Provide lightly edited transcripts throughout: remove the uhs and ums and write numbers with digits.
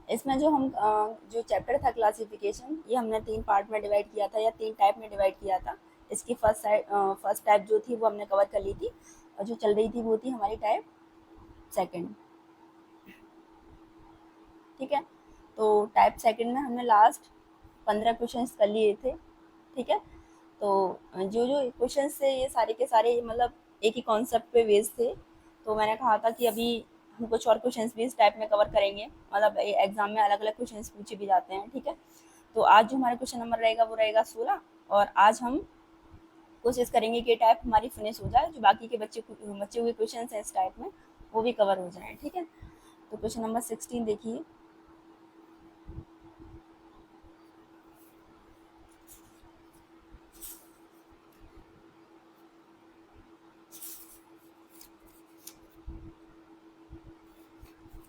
इसमें जो हम जो चैप्टर था क्लासिफिकेशन, ये हमने 3 पार्ट में डिवाइड किया था या 3 टाइप में डिवाइड किया था। इसकी फर्स्ट टाइप जो थी वो हमने कवर कर ली थी, और जो चल रही थी वो थी हमारी टाइप सेकंड। ठीक है, तो टाइप सेकंड में हमने लास्ट 15 क्वेश्चंस कर लिए थे। ठीक है, तो जो जो क्वेश्चंस थे ये सारे के सारे मतलब एक ही कॉन्सेप्ट पे बेस्ड थे। तो मैंने कहा था कि अभी हम कुछ और क्वेश्चंस भी इस टाइप में कवर करेंगे, मतलब एग्जाम में अलग अलग क्वेश्चंस पूछे भी जाते हैं। ठीक है, तो आज जो हमारा क्वेश्चन नंबर रहेगा वो रहेगा 16, और आज हम कोशिश करेंगे कि ये टाइप हमारी फिनिश हो जाए, जो बाकी के बच्चे हुए क्वेश्चन हैं इस टाइप में वो भी कवर हो जाए। ठीक है, तो क्वेश्चन नंबर 16 देखिए।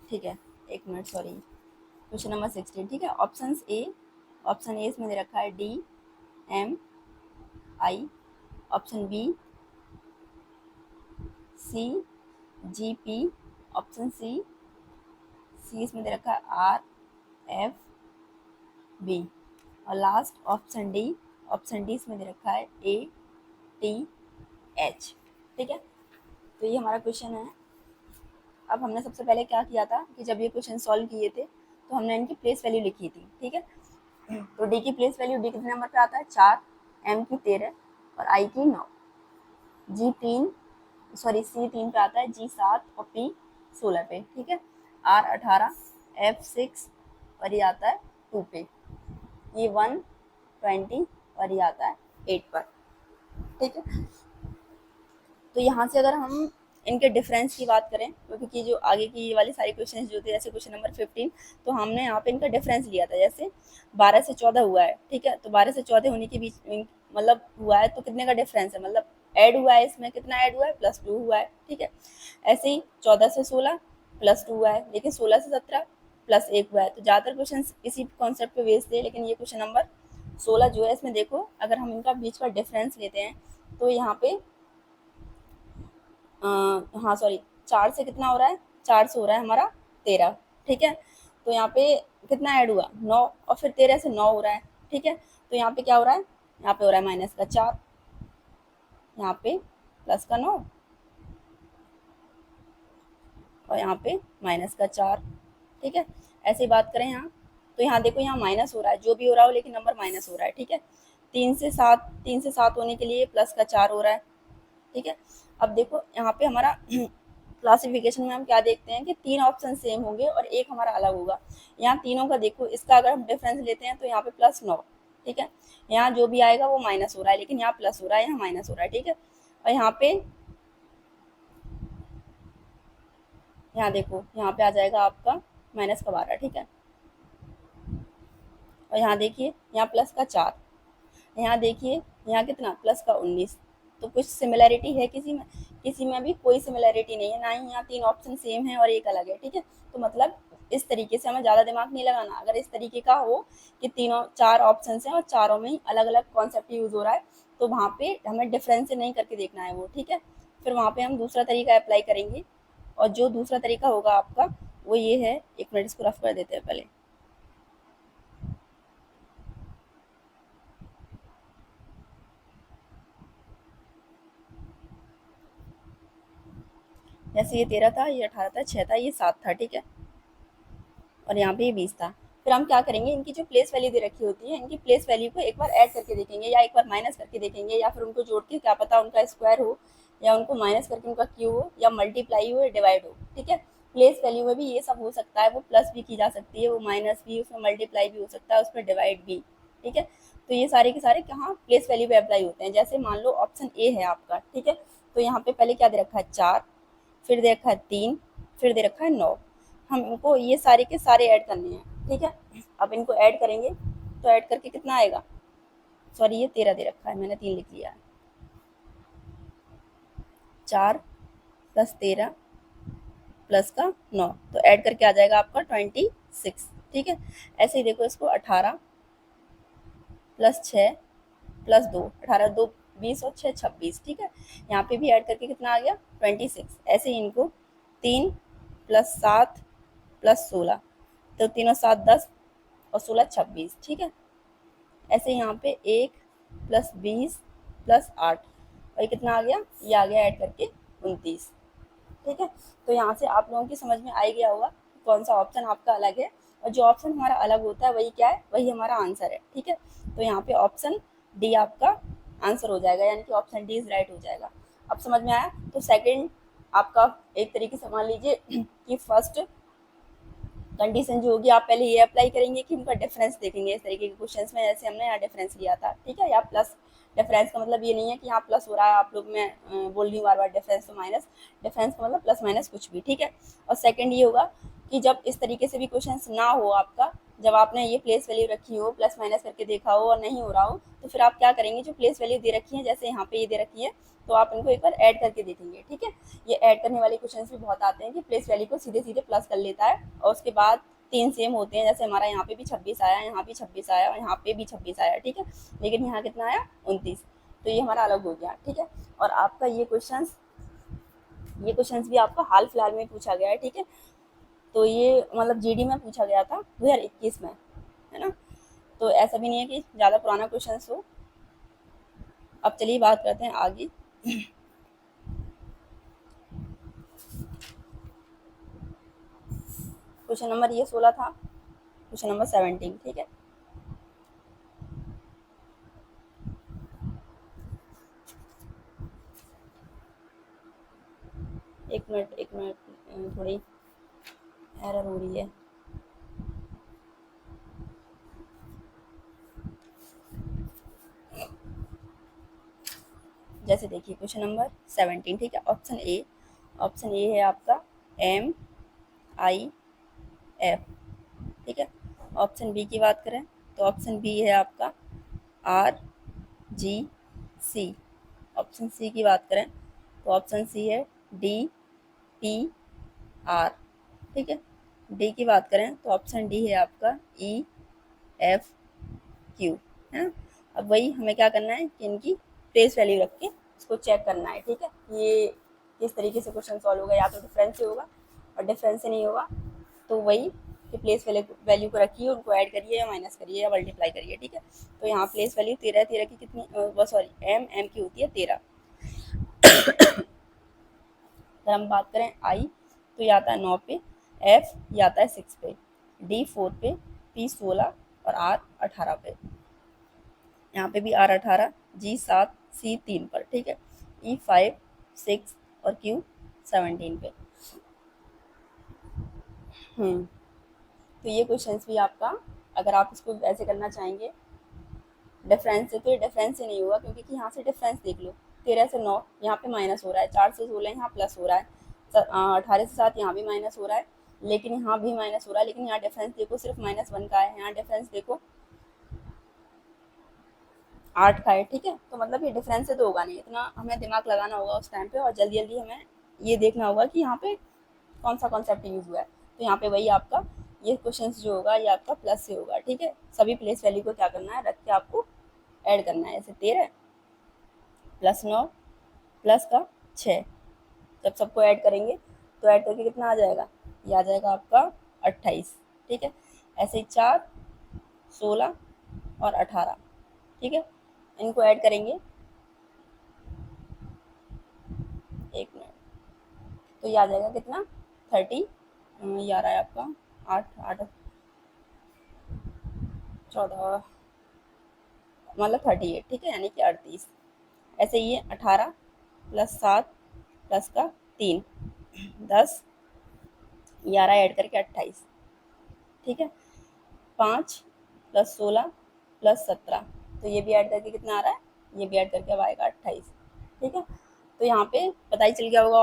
ठीक है, एक मिनट, सॉरी। क्वेश्चन नंबर 16, ठीक है। ऑप्शन ए इसमें दे रखा है DMI, option B CGP, option C इसमें दे रखा है RFB, और लास्ट ऑप्शन डी इसमें दे रखा है ATH। ठीक है, तो ये हमारा क्वेश्चन है। अब हमने सबसे पहले क्या किया था कि जब ये क्वेश्चन सॉल्व किए थे तो हमने इनकी प्लेस वैल्यू लिखी थी। ठीक है, तो डी की प्लेस वैल्यू, डी कितने नंबर पे आता है 4, एम की 13 और आई की 9, सी 3 पे आता है, जी 7 और पी 16 पे। ठीक है, आर 18, एफ 6 और ये आता है 2 पे, ये 120 और ये आता है 8 पर। ठीक है, तो यहाँ से अगर हम इनके डिफरेंस की बात करें, क्योंकि जो आगे की ये वाली सारी क्वेश्चन जो थे, जैसे क्वेश्चन नंबर 15, तो हमने यहाँ पे इनका डिफरेंस लिया था। जैसे 12 से 14 हुआ है, ठीक है, तो 12 से 14 होने के बीच मतलब हुआ है, तो कितने का डिफरेंस है, मतलब ऐड हुआ है, इसमें कितना ऐड हुआ है, +2 हुआ है। ठीक है, ऐसे ही 14 से 16 +2 हुआ है, लेकिन 16 से 17 +1 हुआ है। तो ज़्यादातर क्वेश्चन इसी कॉन्सेप्ट पे बेस्ड थे, लेकिन ये क्वेश्चन नंबर 16 जो है, इसमें देखो अगर हम इनका बीच का डिफरेंस लेते हैं तो यहाँ पे हाँ सॉरी, 4 से कितना हो रहा है, 4 से हो रहा है हमारा 13। ठीक है, तो यहाँ पे कितना ऐड हुआ, 9, और फिर 13 से 9 हो रहा है। ठीक है, तो यहाँ पे क्या हो रहा है, यहाँ पे हो रहा है -4, यहाँ पे +9 और यहाँ पे -4। ठीक है, ऐसे बात करें यहाँ, तो यहाँ देखो यहाँ माइनस हो रहा है, जो भी हो रहा हो लेकिन नंबर माइनस हो रहा है। ठीक है, 3 से 7 होने के लिए +4 हो रहा है। ठीक है, अब देखो यहाँ पे हमारा क्लासिफिकेशन में हम क्या देखते हैं कि 3 ऑप्शन सेम होंगे और एक हमारा अलग होगा। यहाँ तीनों का देखो, इसका अगर हम डिफरेंस लेते हैं तो यहाँ पे +9। ठीक है, यहाँ जो भी आएगा वो माइनस हो रहा है, लेकिन यहाँ प्लस हो रहा है, यहाँ माइनस हो रहा है। ठीक है, और यहाँ देखो, यहाँ पे आ जाएगा आपका -12। ठीक है, और यहाँ देखिए, यहाँ +4, यहाँ देखिए, यहाँ कितना +19। तो कुछ सिमिलैरिटी है किसी में भी कोई सिमिलैरिटी नहीं है, ना ही यहाँ 3 ऑप्शन सेम है और एक अलग है। ठीक है, तो मतलब इस तरीके से हमें ज़्यादा दिमाग नहीं लगाना। अगर इस तरीके का हो कि तीनों 4 ऑप्शन हैं और चारों में ही अलग अलग कॉन्सेप्ट यूज़ हो रहा है, तो वहाँ पे हमें डिफरेंस नहीं करके देखना है वो। ठीक है, फिर वहाँ पे हम दूसरा तरीका अप्लाई करेंगे, और जो दूसरा तरीका होगा आपका वो ये है, एक मिनट इसको रफ कर देते हैं पहले। जैसे ये 13 था, ये 18 था, 6 था, ये 7 था। ठीक है, और यहाँ पे ये 20 था। फिर हम क्या करेंगे, इनकी जो प्लेस वैल्यू दे रखी होती है, इनकी प्लेस वैल्यू को एक बार ऐड करके देखेंगे, या एक बार माइनस करके देखेंगे, या फिर उनको जोड़ के, क्या पता उनका स्क्वायर हो, या उनको माइनस करके उनका क्यू हो, या मल्टीप्लाई हो, या डिवाइड हो। ठीक है, प्लेस वैल्यू में भी ये सब हो सकता है, वो प्लस भी की जा सकती है, वो माइनस भी, उसमें मल्टीप्लाई भी हो सकता है, उसमें डिवाइड भी। ठीक है, तो ये सारे के सारे कहाँ प्लेस वैल्यू पे अप्लाई होते हैं। जैसे मान लो ऑप्शन ए है आपका, ठीक है, तो यहाँ पे पहले क्या दे रखा है 4, फिर दे रखा है 3, फिर दे रखा है 9। हम इनको ये सारे के सारे ऐड करने हैं। ठीक है, अब इनको ऐड करेंगे तो ऐड करके कितना आएगा, सॉरी ये 13 दे रखा है, मैंने 3 लिख लिया है। 4 + 13 + 9, तो ऐड करके आ जाएगा आपका 26। ठीक है, ऐसे ही देखो इसको 18 + 6 + 2, 18 2 20 और 6 26। ठीक है, यहाँ पे भी ऐड करके कितना आ गया 26। ऐसे ही इनको 3 + 7 + 16, तो 3 और 7 10 और 16 26, ठीक है। ऐसे यहाँ पे 1 प्लस 20 प्लस 8 और ये कितना आ गया, ये आ गया ऐड करके 29, ठीक है। तो यहाँ से आप लोगों की समझ में आ ही गया होगा कौन सा ऑप्शन आपका अलग है, और जो ऑप्शन हमारा अलग होता है वही क्या है, वही हमारा आंसर है, ठीक है। तो यहाँ पे ऑप्शन डी आपका आंसर हो जाएगा, यानी कि ऑप्शन डी इज राइट हो जाएगा। अब समझ में आया। तो सेकंड आपका एक तरीके से मान लीजिए कि फर्स्ट कंडीशन जो होगी, आप पहले ये अप्लाई करेंगे कि उनका डिफरेंस देखेंगे इस तरीके के क्वेश्चंस में, जैसे हमने यहाँ डिफरेंस लिया था, ठीक है। या प्लस, डिफरेंस का मतलब ये नहीं है कि यहाँ प्लस हो रहा है, आप लोग, मैं बोल रही हूँ बार बार डिफरेंस तो माइनस, डिफरेंस का मतलब प्लस माइनस कुछ भी, ठीक है। और सेकंड ये होगा कि जब इस तरीके से भी क्वेश्चन ना हो आपका, जब आपने ये प्लेस वैल्यू रखी हो, प्लस माइनस करके देखा हो और नहीं हो रहा हो, तो फिर आप क्या करेंगे, जो प्लेस वैल्यू दे रखी है, जैसे यहाँ पे ये दे रखी है, तो आप इनको एक बार ऐड करके देखेंगे, ठीक है। ये ऐड करने वाले क्वेश्चंस भी बहुत आते हैं कि प्लेस वैल्यू को सीधे सीधे प्लस कर लेता है और उसके बाद 3 सेम होते हैं, जैसे हमारा यहाँ पे भी 26 आया, यहाँ भी 26 आया और यहाँ पे भी 26 आया, ठीक है। लेकिन यहाँ कितना आया, 29, तो ये हमारा अलग हो गया, ठीक है। और आपका ये क्वेश्चंस भी आपका हाल फिलहाल में पूछा गया है, ठीक है। तो ये मतलब जीडी में पूछा गया था 2021 में, है ना। तो ऐसा भी नहीं है कि ज़्यादा पुराना क्वेश्चन हो। अब चलिए बात करते हैं आगे। क्वेश्चन नंबर ये 16 था, क्वेश्चन नंबर 17, ठीक है। एक मिनट, थोड़ी एरर हो रही है। जैसे देखिए क्वेश्चन नंबर 17, ठीक है। ऑप्शन ए है आपका MIF, ठीक है। ऑप्शन बी की बात करें तो ऑप्शन बी है आपका RGC। ऑप्शन सी की बात करें तो ऑप्शन सी है DPR, ठीक है। डी की बात करें तो ऑप्शन डी है आपका EFQ, है ना। अब वही हमें क्या करना है कि इनकी प्लेस वैल्यू रख के इसको चेक करना है, ठीक है। ये किस तरीके से क्वेश्चन सॉल्व होगा, या तो डिफरेंस से होगा, और डिफरेंस से नहीं होगा तो वही कि प्लेस वैल्यू को रखिए, उनको ऐड करिए या माइनस करिए या मल्टीप्लाई करिए, ठीक है। तो यहाँ प्लेस वैल्यू 13 है, 13 की कितनी, सॉरी एम की होती है 13। अगर हम बात करें आई तो ये आता है 9 पे, एफ ये आता है 6 पे, डी 4 पे, पी 16 और आर 18 पे। यहाँ पे भी आर 18, जी 7, सी 3 पर, ठीक है। ई 5, 6 और क्यू 17 पे। तो ये क्वेश्चंस भी आपका, अगर आप इसको ऐसे करना चाहेंगे डिफरेंस से, तो ये डिफरेंस से नहीं होगा, क्योंकि कि यहाँ से डिफरेंस देख लो, 13 से 9 यहाँ पे माइनस हो रहा है, 4 से 16 यहाँ प्लस हो रहा है, 18 से 7 यहाँ भी माइनस हो रहा है, लेकिन यहाँ भी माइनस हो रहा है, लेकिन यहाँ डिफरेंस देखो सिर्फ -1 का है, यहाँ डिफरेंस देखो 8 का है, ठीक है। तो मतलब ये डिफरेंस से तो होगा नहीं, इतना हमें दिमाग लगाना होगा उस टाइम पे, और जल्दी जल्दी हमें ये देखना होगा कि यहाँ पे कौन सा कॉन्सेप्ट यूज हुआ है। तो यहाँ पे वही आपका ये क्वेश्चन जो होगा ये आपका प्लस से होगा, ठीक है। सभी प्लेस वैल्यू को क्या करना है, रख के आपको ऐड करना है, जैसे 13 प्लस 9 प्लस का 6, जब सबको ऐड करेंगे तो ऐड करके कितना आ जाएगा, ये आ जाएगा आपका 28, ठीक है। ऐसे ही 4, 16 और 18, ठीक है। इनको ऐड करेंगे, एक मिनट, तो ये आ जाएगा कितना 30, ये आ रहा है आपका 8 8 14, मतलब 38, ठीक है, यानी कि 38। ऐसे ही 18 प्लस 7 प्लस का 3 10, ये आ रहा है ऐड करके 28, ठीक है। 5 प्लस 16 प्लस 17, तो ये भी ऐड करके कितना आ रहा है, ये भी ऐड करके अब आएगा 28, ठीक है। तो यहाँ पे पता ही चल गया होगा,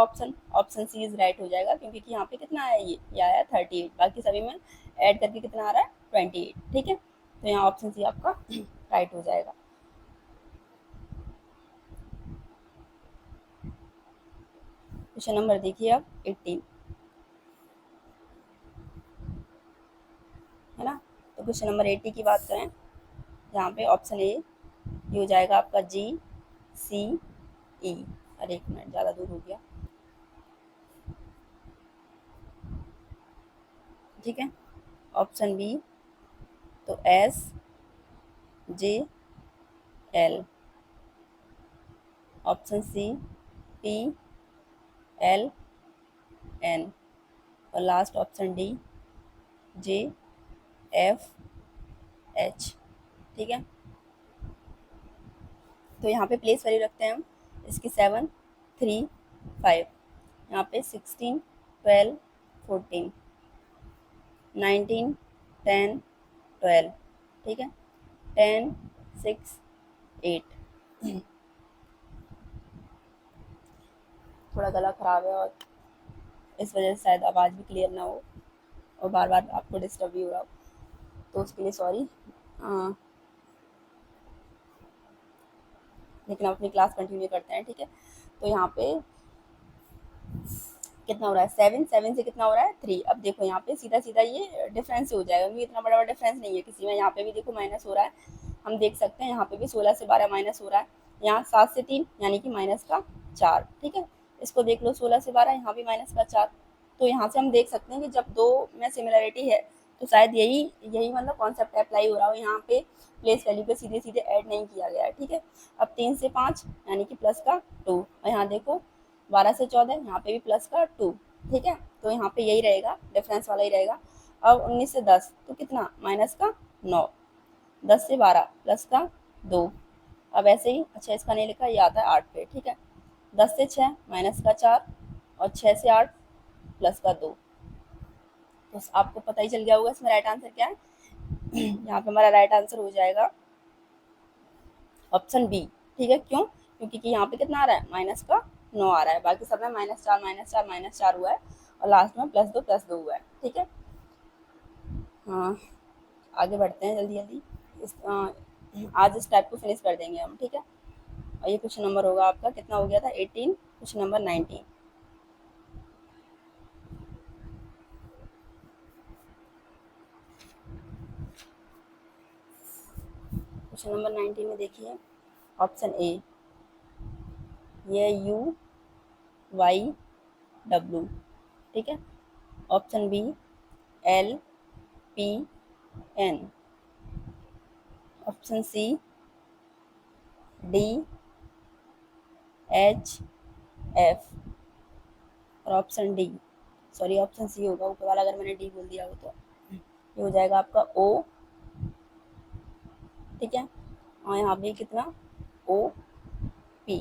ऑप्शन सी इज राइट हो जाएगा, क्योंकि कि यहाँ पे कितना आया, ये आया 38, बाकी सभी में ऐड करके कितना आ रहा है 28, ठीक है। तो यहाँ ऑप्शन सी आपका राइट हो जाएगा। क्वेश्चन नंबर देखिए आप 18, है ना। तो क्वेश्चन नंबर 80 की बात करें, यहाँ पे ऑप्शन ए ये हो जाएगा आपका GCE। अरे एक मिनट, ज़्यादा दूर हो गया, ठीक है। ऑप्शन बी तो S J L, option C P L N, और last option D J F H. ठीक है, तो यहाँ पे प्लेस वैल्यू रखते हैं हम इसकी 7, 3, 5, यहाँ पे 16, 12, 14, 19, 10, 12, ठीक है, 10, 6, 8। थोड़ा गला ख़राब है और इस वजह से शायद आवाज़ भी क्लियर ना हो और बार बार आपको डिस्टर्ब भी हो रहा हो, तो उसके लिए सॉरी। लेकिन हम अपनी क्लास कंटिन्यू करते हैं। ठीक है, तो यहाँ पे कितना हो रहा है 7, 7 से कितना हो रहा है 3। अब देखो यहाँ पे सीधा सीधा ये डिफरेंस से हो जाएगा क्योंकि इतना बड़ा बड़ा डिफरेंस नहीं है किसी में। यहाँ पे भी देखो माइनस हो रहा है, हम देख सकते हैं यहाँ पे भी 16 से 12 माइनस हो रहा है, यहाँ 7 से 3 यानी कि माइनस का 4। ठीक है, इसको देख लो 16 से 12, यहाँ भी माइनस का 4। तो यहाँ से हम देख सकते हैं कि जब दो में सिमिलरिटी है तो शायद यही यही मतलब कॉन्सेप्ट अप्लाई हो रहा हो। यहाँ पे प्लेस वैल्यू पे सीधे सीधे ऐड नहीं किया गया है। ठीक है, अब 3 से 5 यानी कि प्लस का 2, और यहाँ देखो 12 से 14 यहाँ पे भी प्लस का 2। ठीक है, तो यहाँ पे यही रहेगा, डिफरेंस वाला ही रहेगा। अब 19 से 10 तो कितना माइनस का 9, 10 से 12 प्लस का 2। अब ऐसे ही, अच्छा इसका नहीं लिखा, ये आता है 8 पे। ठीक है, 10 से 6 माइनस का 4, और 6 से 8 प्लस का 2। तो आपको पता ही चल गया होगा इसमें राइट आंसर क्या है। यहाँ पे हमारा राइट आंसर हो जाएगा ऑप्शन बी। ठीक है, क्यों? क्योंकि यहाँ पे कितना आ रहा है माइनस का 9 आ रहा है, बाकी सब में माइनस 4 माइनस 4 माइनस 4 हुआ है, और लास्ट में प्लस 2 हुआ है। ठीक है, हाँ आगे बढ़ते हैं जल्दी जल्दी। आज इस टाइप को फिनिश कर देंगे हम। ठीक है, और ये क्वेश्चन नंबर होगा आपका, कितना हो गया था 18, क्वेश्चन नंबर 19। क्वेश्चन नंबर 19 में देखिए, ऑप्शन ए ये यू वाई डब्ल्यू। ठीक है, option B L P N, option C D H F, और option D, sorry option C होगा ऊपर वाला, अगर मैंने डी बोल दिया हो तो ये हो जाएगा आपका ओ। ठीक है, और यहाँ पे कितना ओ पी।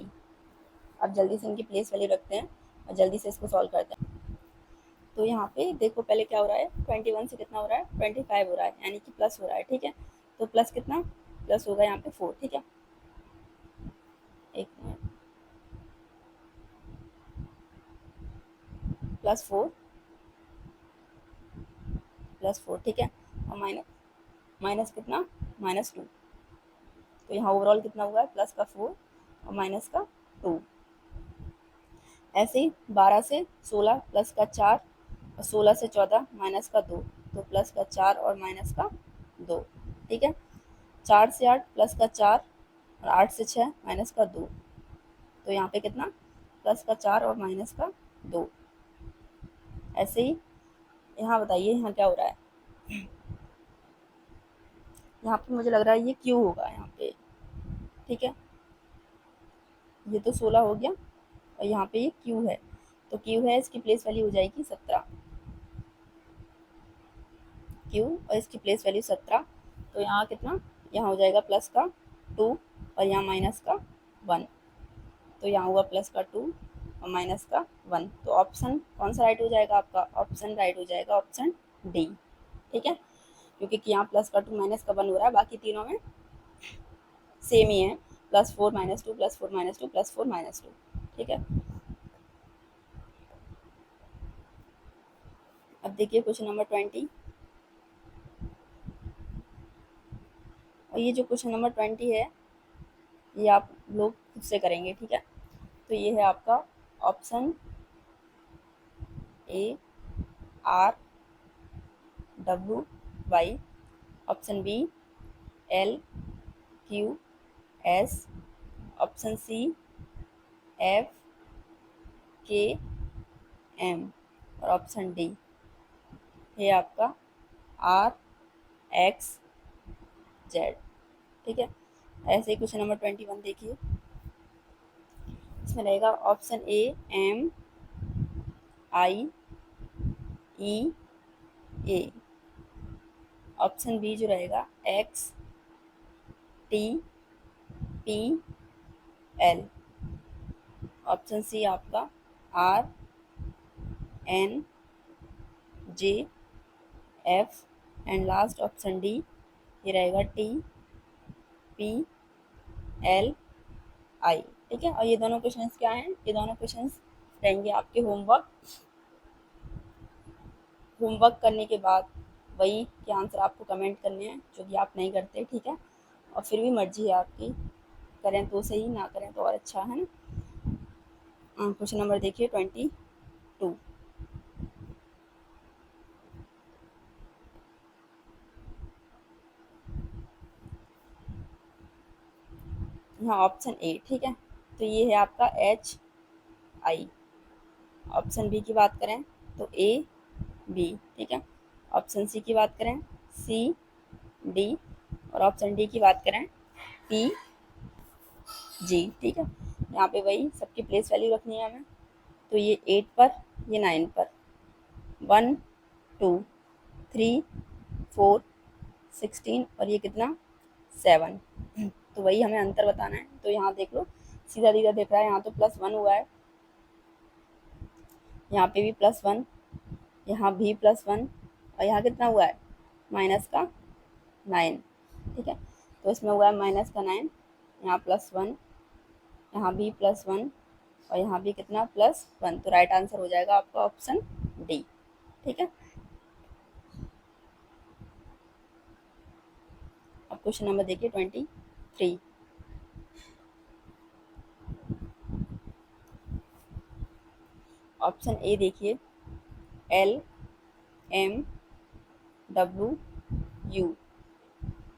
अब जल्दी से इनकी प्लेस वैल्यू रखते हैं और जल्दी से इसको सॉल्व करते हैं। तो यहाँ पे देखो पहले क्या हो रहा है, 21 से कितना हो रहा है 25 हो रहा है, यानी कि प्लस हो रहा है। ठीक है, तो प्लस कितना, प्लस होगा यहाँ पे 4। ठीक है, एक मिनट, +4 +4। ठीक है, और माइनस माइनस कितना -2। तो यहाँ ओवरऑल कितना हुआ है प्लस का 4 और माइनस का 2। ऐसे ही 12 से 16 प्लस का 4, और 16 से 14 माइनस का 2, तो प्लस का 4 और माइनस का 2। ठीक है, 4 से 8 प्लस का 4, और 8 से 6 माइनस का 2, तो यहाँ पे कितना प्लस का 4 और माइनस का 2। ऐसे ही यहाँ बताइए यहाँ क्या हो रहा है, यहाँ पे मुझे लग रहा है ये क्यू होगा यहाँ पे। ठीक है, ये तो 16 हो गया और यहाँ पे ये क्यू है, तो क्यू है, इसकी प्लेस वैल्यू हो जाएगी 17। क्यू और इसकी प्लेस वैल्यू 17, तो यहाँ कितना, यहाँ हो जाएगा प्लस का 2 और यहाँ माइनस का 1, तो यहाँ हुआ प्लस का 2 और माइनस का 1। तो ऑप्शन कौन सा राइट हो जाएगा आपका, ऑप्शन राइट हो जाएगा ऑप्शन डी। ठीक है, क्योंकि यहाँ प्लस का 2 माइनस का 1 हो रहा है, बाकी तीनों में सेम ही है, +4 -2 +4 -2 +4 -2। ठीक है, अब देखिए क्वेश्चन नंबर 20, और ये जो क्वेश्चन नंबर 20 है ये आप लोग खुद से करेंगे। ठीक है, तो ये है आपका option A R W Y, option B L Q S, option C F K M, और ऑप्शन डी ये आपका आर एक्स जेड। ठीक है, ऐसे ही क्वेश्चन नंबर 21 देखिए। इसमें रहेगा option A M I E A, option B जो रहेगा X T P L, option C आपका R N J F, and last option D ये रहेगा टी पी एल आई। ठीक है, और ये दोनों क्वेश्चंस क्या हैं, ये दोनों क्वेश्चंस रहेंगे आपके होमवर्क करने के बाद वही के आंसर आपको कमेंट करने हैं, जो कि आप नहीं करते। ठीक है, और फिर भी मर्जी है आपकी, करें तो सही, ना करें तो और अच्छा, है ना। क्वेश्चन नंबर देखिए 22। यहाँ ऑप्शन ए, ठीक है, तो ये है आपका एच आई। ऑप्शन बी की बात करें तो ए बी। ठीक है, ऑप्शन सी की बात करें सी डी, और ऑप्शन डी की बात करें पी जी। ठीक है, यहाँ पे वही सबकी प्लेस वैल्यू रखनी है हमें। तो ये 8 पर, ये 9 पर, 1 2 3 4 16, और ये कितना 7। तो वही हमें अंतर बताना है। तो यहाँ देख लो, सीधा सीधा देख रहा है, यहाँ तो +1 हुआ है, यहाँ पे भी +1, यहाँ भी +1, और यहाँ कितना हुआ है माइनस का 9। ठीक है, तो इसमें हुआ है माइनस का 9, यहाँ +1, यहाँ भी +1, और यहाँ भी कितना +1। तो राइट आंसर हो जाएगा आपका ऑप्शन डी। ठीक है, अब क्वेश्चन नंबर देखिए 23। ऑप्शन ए देखिए L M W U,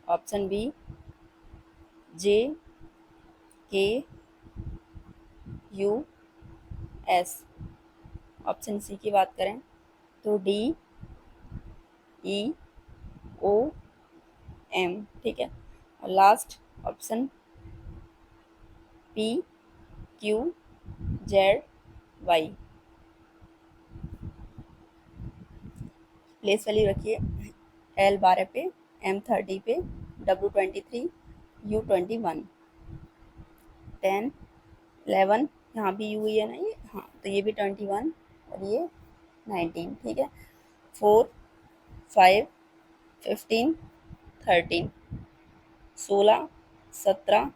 option B J K U S, option सी की बात करें तो डी ई ओ एम। ठीक है, और last option P Q Z Y. Place value रखिए L12 पे, M30 पे, W23, U21, 10 11, यहाँ भी यू ही है ना ये, हाँ, तो ये भी 21 और ये 19। ठीक है, 4 5 15 13, 16 17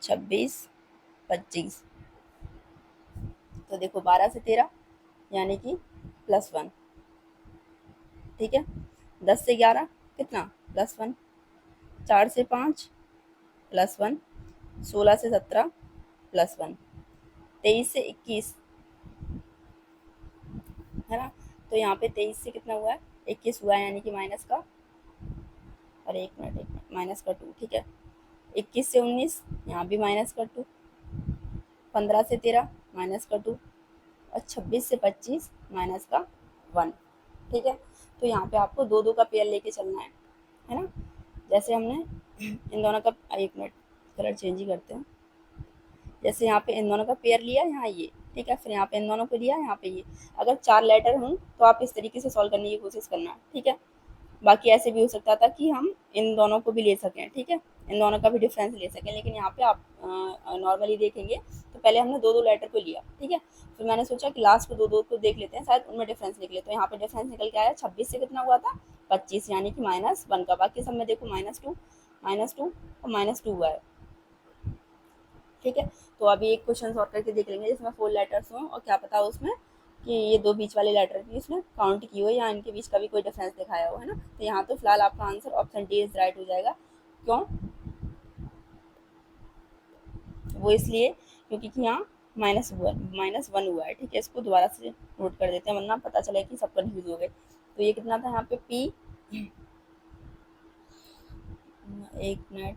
26 25। तो देखो 12 से 13 यानी कि +1। ठीक है, 10 से 11 कितना +1, 4 से 5 +1, 16 से 17 +1, 23 से 21, है ना। तो यहाँ पे 23 से कितना हुआ है 21 हुआ है, यानी कि माइनस का, अरे एक मिनट माइनस का 2। ठीक है, 21 से 19 यहाँ भी माइनस का 2, 15 से 13 माइनस का 2, और 26 से 25 माइनस का 1। ठीक है, तो यहाँ पे आपको दो दो का पेयर लेके चलना है ना। जैसे हमने इन दोनों का, एक मिनट कलर चेंज ही करते हैं। जैसे यहाँ पे इन दोनों का पेयर लिया, यहाँ ये, ठीक है, फिर यहाँ पे इन दोनों को लिया, यहाँ पे ये। अगर 4 लेटर हों तो आप इस तरीके से सॉल्व करने की कोशिश करना। ठीक है, बाकी ऐसे भी हो सकता था कि हम इन दोनों को भी ले सकें। ठीक है, इन दोनों का भी डिफरेंस ले सकें, लेकिन यहाँ पे आप नॉर्मली देखेंगे तो पहले हमने दो दो लेटर को लिया। ठीक है, फिर मैंने सोचा कि लास्ट को दो दो को देख लेते हैं, शायद उनमें डिफरेंस निकले। तो यहाँ पे डिफरेंस निकल के आया 26 से कितना हुआ था 25, यानी कि -1 का। बाकी सब में देखो -2 और -2 हुआ है। ठीक है, तो अभी एक क्वेश्चन और करके देख लेंगे जिसमें 4 लेटर्स हों, और क्या पता उसमें कि ये दो बीच वाले लेटर भी इसमें काउंट की हो, या इनके बीच का भी कोई डिफरेंस दिखाया हो, है ना। तो यहाँ तो फिलहाल आपका answer option D is right हो जाएगा। क्यों, वो इसलिए क्योंकि यहाँ -1 हुआ है। ठीक है, इसको दोबारा से नोट कर देते हैं, वरना पता चले कि सब कन्फ्यूज हो गए। तो ये कितना था यहाँ पे पी, एक मिनट,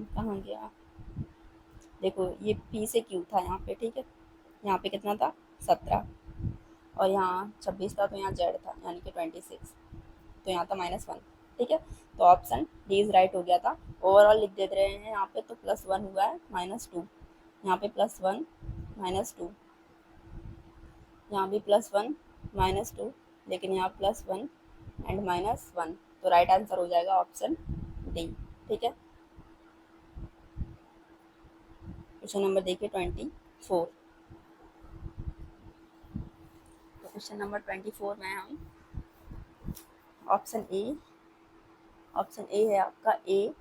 कहाँ गया, देखो ये पी से क्यू था यहाँ पे। ठीक है, यहाँ पे कितना था 17 और यहाँ 26 था तो यहाँ जेड था यानी कि 26, तो यहाँ था -1। ठीक है, तो ऑप्शन डी इज राइट हो गया था। ओवरऑल लिख देते रहे हैं यहाँ पे, तो +1 हुआ है -2, यहाँ पे +1 -2, यहाँ भी +1 -2, लेकिन यहाँ +1 एंड -1, तो राइट आंसर हो जाएगा ऑप्शन डी। ठीक है, क्वेश्चन नंबर देखिए 24। तो क्वेश्चन नंबर 24 में हम ऑप्शन ए है आपका AFKP।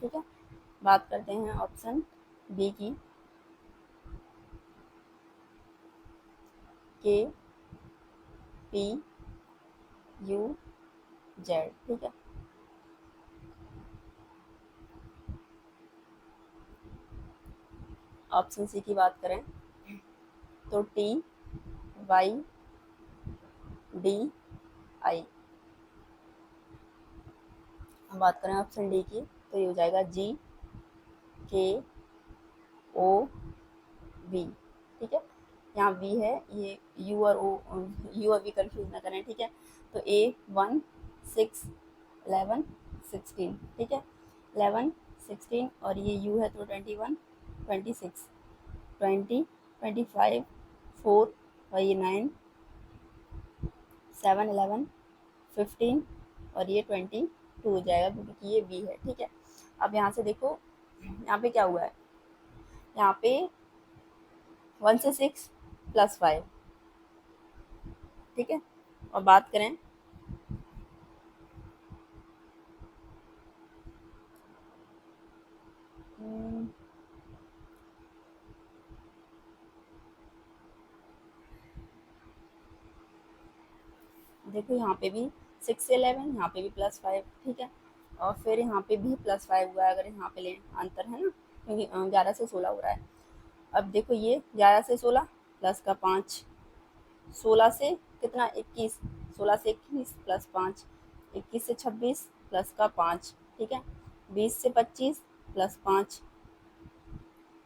ठीक है, बात करते हैं ऑप्शन बी की, KPUZ। ठीक है, ऑप्शन सी की बात करें तो TYDI। हम बात करें ऑप्शन डी की तो ये हो जाएगा GKOV। ठीक है, यहाँ V है, ये U और V कंफ्यूज ना करें। ठीक है, तो A1 6 11 16। ठीक है, 11 16 और ये U है तो 21 26 20 25 4 और ये 9 7 11 15 और ये 22 हो जाएगा क्योंकि ये V है। ठीक है, अब यहाँ से देखो यहाँ पे क्या हुआ है, यहाँ पे 1 से 6 +5। ठीक है, और बात करें देखो यहाँ पे भी 6 से 11, यहाँ पे भी +5। ठीक है, और फिर यहाँ पे भी +5 हुआ है, अगर यहाँ पे ले अंतर है ना, क्योंकि 11 से 16 हो रहा है। अब देखो ये 11 से 16 प्लस का 5, 16 से कितना 21, 16 से 21 प्लस 5, 21 से 26 प्लस का 5। ठीक है, 20 से 25 प्लस 5,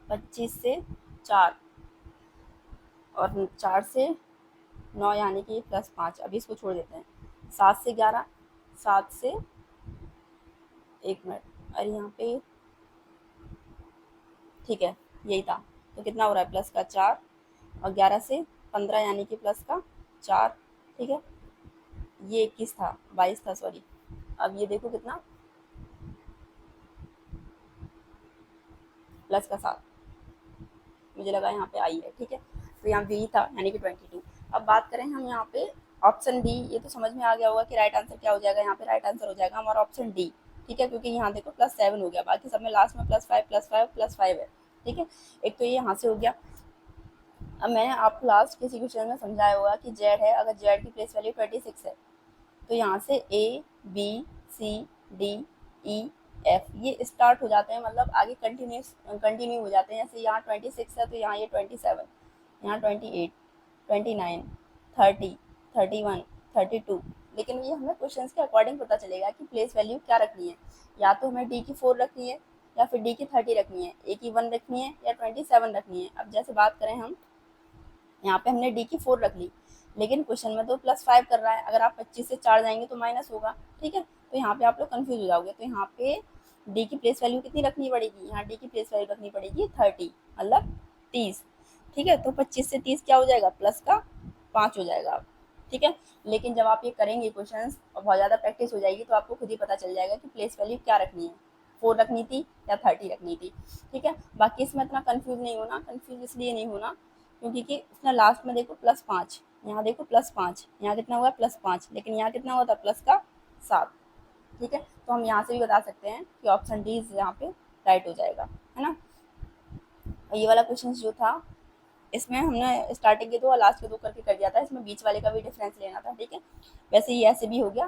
25 से 4 और 4 से 9 यानी कि +5। अभी इसको छोड़ देते हैं। 7 से 11, 7 से 1 मिनट और यहाँ पे ठीक है यही था, तो कितना हो रहा है प्लस का 4 और 11 से 15 यानी कि प्लस का 4। ठीक है, ये 21 था, 22 था सॉरी। अब ये देखो कितना प्लस का 7, मुझे लगा यहाँ पे आई है। ठीक है, तो यहाँ बी था यानी कि 22। अब बात करें हम यहाँ पे ऑप्शन डी, ये तो समझ में आ गया होगा कि राइट आंसर क्या हो जाएगा। यहाँ पे राइट आंसर हो जाएगा हमारा ऑप्शन डी। ठीक है, क्योंकि यहाँ देखो +7 हो गया, बाकी सब में लास्ट में +5 है। ठीक है, एक तो ये यहाँ से हो गया। अब मैंने आपको लास्ट किसी क्वेश्चन में समझाया होगा कि जेड है, अगर जेड की प्लेस वैल्यू 26 है तो यहाँ से ABCDEF ये स्टार्ट हो जाते हैं, मतलब आगे कंटिन्यू हो जाते हैं। जैसे यहाँ 26 है तो यहाँ ये 27, यहाँ 28, 29, 30, 31, 32। लेकिन ये हमें क्वेश्चंस के अकॉर्डिंग पता चलेगा कि प्लेस वैल्यू क्या रखनी है। या तो हमें डी की 4 रखनी है, या फिर डी की 30 रखनी है, ए की 1 रखनी है, या 27 रखनी है। अब जैसे बात करें हम, यहाँ पे हमने डी की 4 रख ली, लेकिन क्वेश्चन में तो +5 कर रहा है। अगर आप 25 से 4 जाएंगे तो माइनस होगा। ठीक है, तो यहाँ पे आप लोग कंफ्यूज हो जाओगे। तो यहाँ पे डी की प्लेस वैल्यू कितनी रखनी पड़ेगी, यहाँ डी की प्लेस वैल्यू रखनी पड़ेगी 30, मतलब 30। ठीक है, तो 25 से 30 क्या हो जाएगा, प्लस का 5 हो जाएगा। ठीक है, लेकिन जब आप ये करेंगे क्वेश्चन और बहुत ज़्यादा प्रैक्टिस हो जाएगी तो आपको खुद ही पता चल जाएगा कि प्लेस वैल्यू क्या रखनी है, 4 रखनी थी या 30 रखनी थी। ठीक है, बाकी इसमें इतना कंफ्यूज नहीं होना। कंफ्यूज इसलिए नहीं होना क्योंकि कि इसमें लास्ट में देखो +5, यहाँ देखो +5, यहाँ कितना हुआ +5, लेकिन यहाँ कितना हुआ था प्लस का 7। ठीक है, तो हम यहाँ से भी बता सकते हैं कि ऑप्शन डी यहाँ पे राइट हो जाएगा, है ना। और ये वाला क्वेश्चन जो था इसमें हमने स्टार्टिंग के 2 और लास्ट के 2 करके कर दिया था, इसमें बीच वाले का भी डिफरेंस लेना था। ठीक है, वैसे ये ऐसे भी हो गया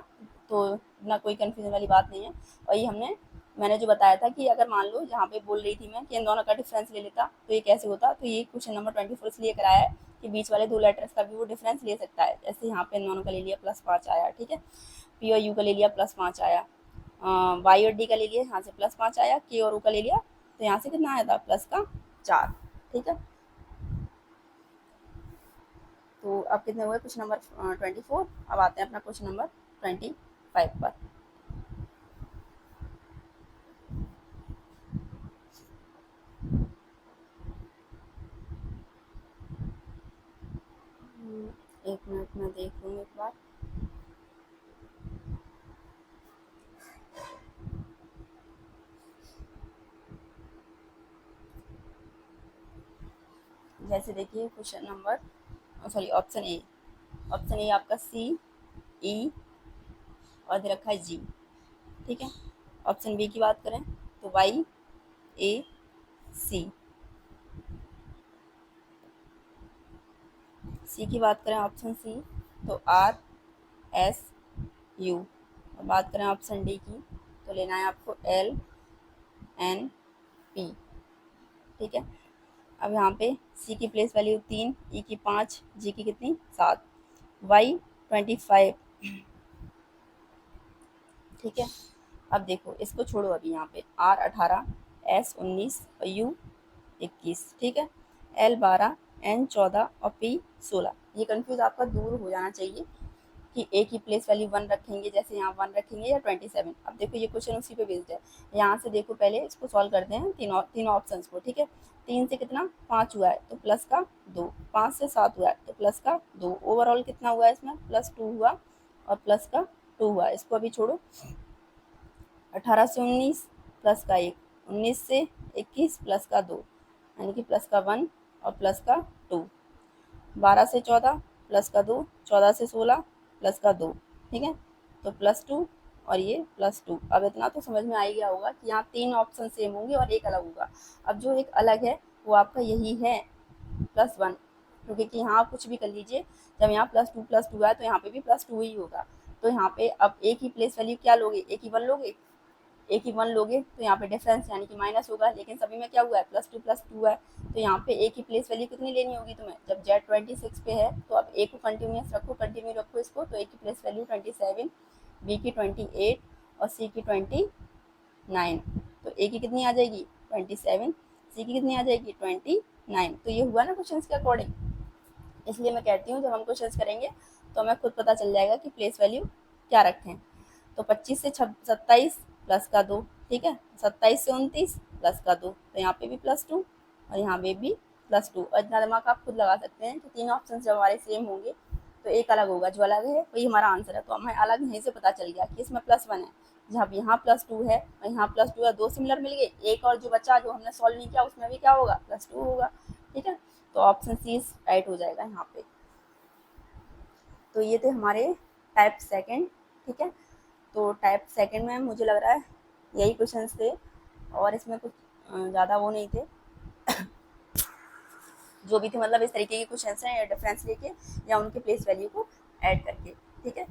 तो ना कोई कंफ्यूजन वाली बात नहीं है। और ये मैंने जो बताया था कि अगर मान लो जहाँ पे बोल रही थी मैं कि इन दोनों का डिफरेंस ले लेता तो ये कैसे होता, तो ये क्वेश्चन नंबर 24 इसलिए कराया है कि बीच वाले 2 लेटर्स का भी वो डिफरेंस ले सकता है। जैसे यहाँ पे इन दोनों का ले लिया +5 आया। ठीक है, पी और यू का ले लिया +5 आया, वाई और डी का ले लिया यहाँ से +5 आया, के और ओ का ले लिया तो यहाँ से कितना आया था, प्लस का 4। ठीक है, तो अब कितने हुए क्वेश्चन नंबर 24। अब आते हैं अपना क्वेश्चन नंबर 25 पर। एक मिनट में देख लूँ एक बार। जैसे देखिए question number sorry option A आपका सी ई और दे रखा है जी। ठीक है, ऑप्शन बी की बात करें तो वाई ए सी। सी की बात करें ऑप्शन सी तो आर एस यू। और बात करें ऑप्शन डी की तो लेना है आपको एल एन पी। ठीक है, अब यहाँ पे सी की प्लेस वैल्यू 3, ई की 5, जी की कितनी 7, वाई 25। ठीक है, अब देखो इसको छोड़ो, अभी यहाँ पे आर 18, एस 19 और यू 21। ठीक है, एल 12, एन 14 और पी 16। ये कंफ्यूज आपका दूर हो जाना चाहिए कि ए की प्लेस वैल्यू 1 रखेंगे, जैसे यहाँ 1 रखेंगे या 27। अब देखो ये क्वेश्चन उसी पे बेस्ड है। यहाँ से देखो पहले इसको सॉल्व करते हैं तीन ऑप्शंस को। ठीक है, 3 से कितना 5 हुआ है तो प्लस का 2, 5 से 7 हुआ है तो प्लस का 2, ओवरऑल कितना हुआ है इसमें प्लस 2 हुआ और प्लस का 2 हुआ। इसको अभी छोड़ो। 18 से 19 प्लस का 1, 19 से 21 प्लस का 2 यानी कि प्लस का 1 और प्लस का 2, 12 से 14 प्लस का 2, 14 से 16 प्लस का 2। ठीक है, तो प्लस 2 और ये प्लस 2। अब इतना तो समझ में आ ही गया होगा कि यहाँ 3 ऑप्शन सेम होंगे और एक अलग होगा। अब जो एक अलग है वो आपका यही है +1, क्योंकि कि यहाँ आप कुछ भी कर लीजिए, जब यहाँ +2 है तो यहाँ पे भी +2 ही होगा। तो यहाँ पे अब ए की प्लेस वैल्यू क्या लोगे, ए की 1 लोगे, ए की 1 लोगे तो यहाँ पे डिफरेंस यानी कि माइनस होगा, लेकिन सभी में क्या हुआ है +2 है। तो यहाँ पे ए की प्लेस वैल्यू कितनी लेनी होगी तुम्हें, जब जेड 26 पे है तो अब ए को कंटिन्यूस रखो, कंटिन्यू रखो इसको, तो ए की प्लेस वैल्यू 27, बी की 28 और सी की 29। तो ए की कितनी आ जाएगी 27, सी की कितनी आ जाएगी 29। तो ये हुआ ना क्वेश्चन के अकॉर्डिंग। इसलिए मैं कहती हूँ जब हम क्वेश्चन करेंगे तो हमें खुद पता चल जाएगा कि प्लेस वैल्यू क्या रखें। तो 25 से 27 प्लस का 2। ठीक है, 27 से 29 प्लस का 2, तो यहाँ पे भी +2 और यहाँ पे भी +2। और इतना दिमाग आप खुद लगा सकते हैं कि 3 ऑप्शन जब हमारे सेम होंगे तो एक अलग होगा, जो अलग है वही हमारा आंसर है। तो हमें अलग यहीं से पता चल गया कि इसमें +1 है, जहाँ यहाँ +2 है और यहाँ +2 है, 2 सिमिलर मिल गए। एक और जो बचा जो हमने सॉल्व नहीं किया उसमें भी क्या होगा +2 होगा। ठीक है, तो ऑप्शन सी राइट हो जाएगा यहाँ पे। तो ये थे हमारे टाइप सेकंड। ठीक है, तो टाइप सेकंड में मुझे लग रहा है यही क्वेश्चंस थे और इसमें कुछ ज़्यादा वो नहीं थे। जो भी थे मतलब इस तरीके के क्वेश्चंस हैं, या डिफरेंस लेके या उनके प्लेस वैल्यू को ऐड करके। ठीक है।